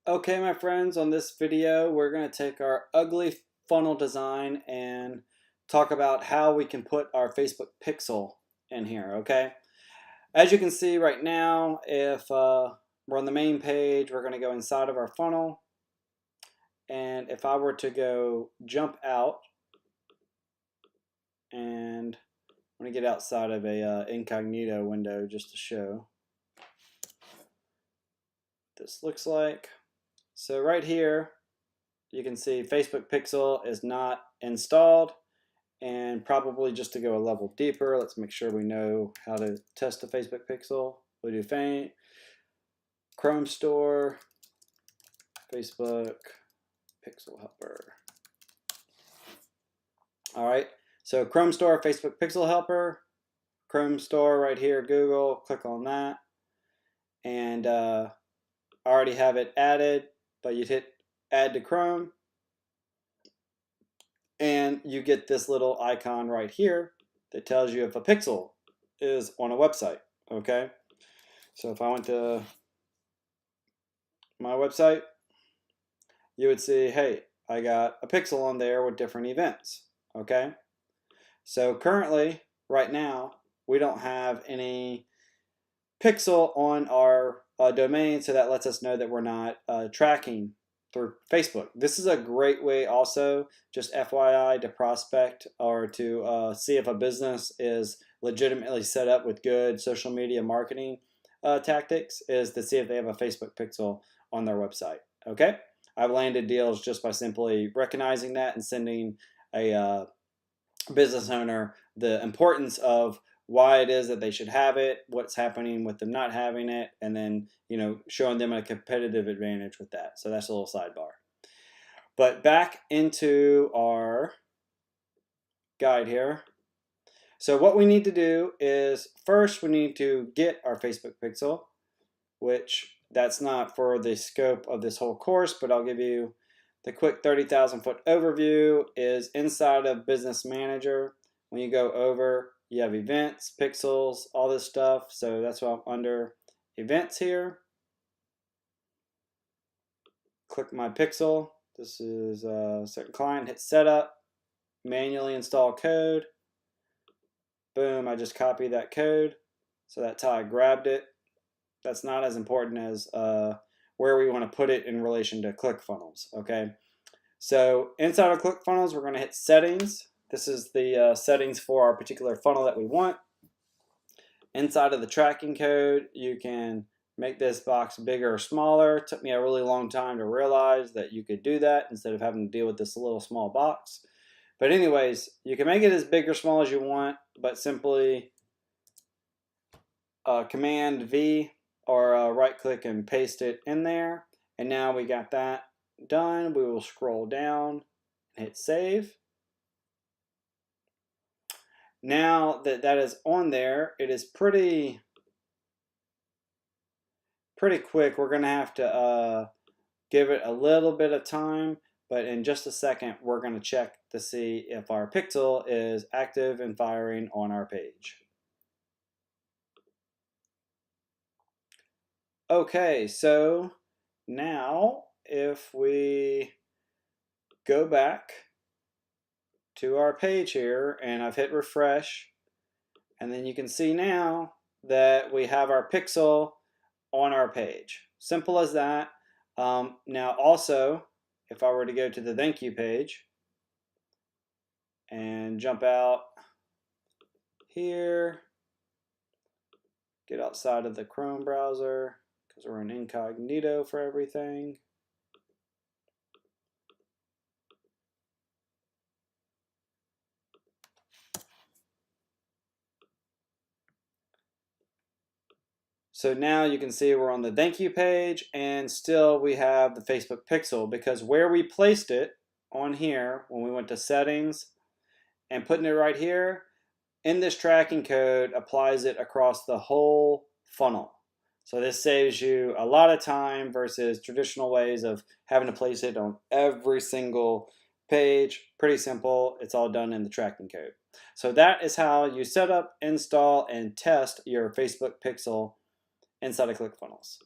Okay, my friends, on this video, we're going to take our ugly funnel design and talk about how we can put our Facebook pixel in here, okay? As you can see right now, if we're on the main page, we're going to go inside of our funnel. And if I were to go jump out, and I'm going to get outside of a incognito window just to show what this looks like. So right here, you can see Facebook pixel is not installed, and probably just to go a level deeper, let's make sure we know how to test the Facebook pixel. We do faint, Chrome Store, Facebook pixel helper. All right, so Chrome Store, Facebook pixel helper, Chrome Store right here, Google, click on that. And I already have it added, but you'd hit add to Chrome, and you get this little icon right here that tells you if a pixel is on a website, okay? So if I went to my website, you would see, hey, I got a pixel on there with different events, okay? So currently, right now, we don't have any pixel on our domain, so that lets us know that we're not tracking through Facebook. This is a great way also, just FYI, to prospect or to see if a business is legitimately set up with good social media marketing tactics, is to see if they have a Facebook pixel on their website. Okay, I've landed deals just by simply recognizing that and sending a business owner the importance of why it is that they should have it, what's happening with them not having it, and then, you know, showing them a competitive advantage with that. So that's a little sidebar. But back into our guide here. So what we need to do is, first we need to get our Facebook pixel, which that's not for the scope of this whole course, but I'll give you the quick 30,000 foot overview. Is inside of Business Manager. When you go over, you have events, pixels, all this stuff. So that's why I'm under events here. Click my pixel. This is a certain client. Hit setup, manually install code. Boom, I just copied that code. So that's how I grabbed it. That's not as important as where we want to put it in relation to ClickFunnels, okay? So inside of ClickFunnels, we're going to hit settings. This is the settings for our particular funnel that we want. Inside of the tracking code, you can make this box bigger or smaller. It took me a really long time to realize that you could do that instead of having to deal with this little small box. But anyways, you can make it as big or small as you want, but simply Command V or right click and paste it in there. And now we got that done. We will scroll down and hit save. Now that that is on there, it is pretty quick. We're going to have to give it a little bit of time, but in just a second, we're going to check to see if our pixel is active and firing on our page. Okay, so now if we go back to our page here, and I've hit refresh, and then you can see now that we have our pixel on our page. Simple as that. Now also, if I were to go to the thank you page and jump out here, get outside of the Chrome browser because we're in incognito for everything. So now you can see we're on the thank you page, and still we have the Facebook pixel, because where we placed it on here when we went to settings and putting it right here in this tracking code applies it across the whole funnel. So this saves you a lot of time versus traditional ways of having to place it on every single page. Pretty simple. It's all done in the tracking code. So that is how you set up, install, and test your Facebook pixel inside of ClickFunnels.